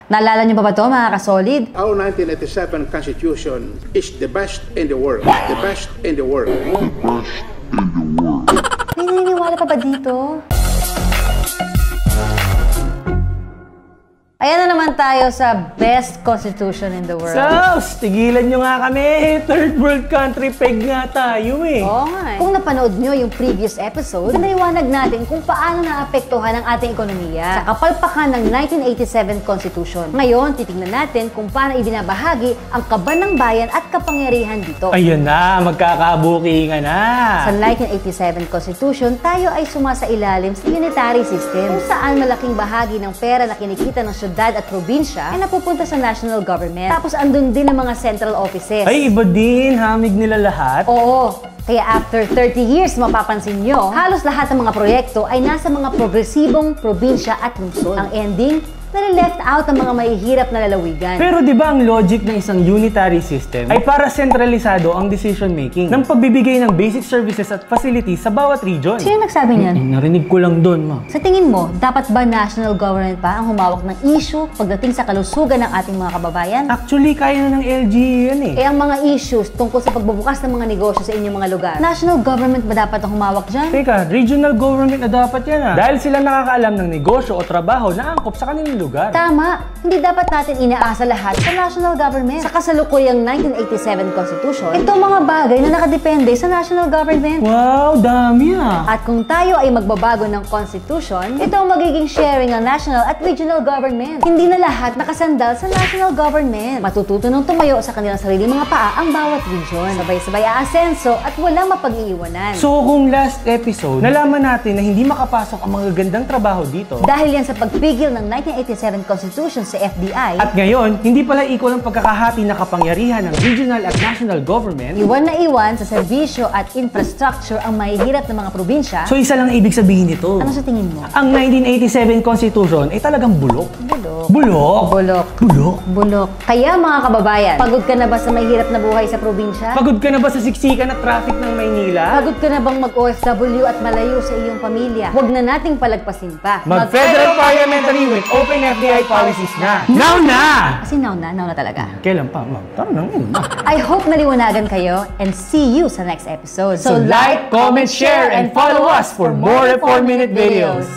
Naalala niyo pa ba ito, mga kasolid? Our 1987 Constitution is the best in the world. The best in the world. May naniniwala pa ba dito? Ayan na naman tayo sa best constitution in the world. Sos, tigilan nyo nga kami. Third world country peg nga tayo eh. Oo nga eh. Kung napanood nyo yung previous episode, naiwanag natin kung paano naapektuhan ang ating ekonomiya sa kapalpakan ng 1987 Constitution. Ngayon, titignan natin kung paano ibinabahagi ang kaban ng bayan at kapangyarihan dito. Ayun na, magkakabukingan na. Sa 1987 Constitution, tayo ay sumasailalim sa unitary system kung saan malaking bahagi ng pera na kinikita ng syudad at probinsya ay napupunta sa national government. Tapos andun din ang mga central offices. Ay, iba din. Hamig nila lahat. Oo. Kaya after 30 years, mapapansin nyo, halos lahat ng mga proyekto ay nasa mga progresibong probinsya at lungsod. Ang ending, nare-left out ang mga mahihirap na lalawigan. Pero di ba ang logic ng isang unitary system ay para sentralisado ang decision making ng pagbibigay ng basic services at facilities sa bawat region? Sino nagsabi niyan? Narinig ko lang doon, ma. Sa tingin mo, dapat ba national government pa ang humawak ng issue pagdating sa kalusugan ng ating mga kababayan? Actually, kaya na ng LGU yan eh. Ang mga issues tungkol sa pagbubukas ng mga negosyo sa inyong mga lugar, national government ba dapat ang humawak dyan? Teka, regional government na dapat yan ah. Dahil sila nakakaalam ng negosyo o trabaho na angkop sa kanilang lugar. Tama! Hindi dapat natin inaasa lahat sa national government. Sa kasalukuyang 1987 Constitution, ito mga bagay na nakadepende sa national government. Wow, dami ah! At kung tayo ay magbabago ng Constitution, ito ang magiging sharing ng national at regional government. Hindi na lahat nakasandal sa national government. Matututo nang tumayo sa kanilang sariling mga paa ang bawat region. Sabay-sabay aasenso at walang mapag-iiwanan. So kung last episode, nalaman natin na hindi makapasok ang mga gandang trabaho dito dahil yan sa pagpigil ng 1987 Constitution sa FDI. At ngayon, hindi pala equal ang pagkakahati na kapangyarihan ng regional at national government. Iwan na iwan sa serbisyo at infrastructure ang mahihirap ng mga probinsya. So isa lang ibig sabihin nito. Ano sa tingin mo? Ang 1987 Constitution ay talagang bulok. Bulok. Bulok? Bulok. Bulok? Bulok. Kaya mga kababayan, pagod ka na ba sa mahihirap na buhay sa probinsya? Pagod ka na ba sa siksikan at traffic ng Maynila? Pagod ka na bang mag-OFW at malayo sa iyong pamilya? Huwag na nating palagpasin pa. Mag-federal parliamentary with open FDI policies na. Now na! Kasi now na talaga. Kailan pa, ma'am? Tara na, ngayon na. I hope naliwanagan kayo and see you sa next episode. So like, comment, share, and follow us for more 4-minute videos.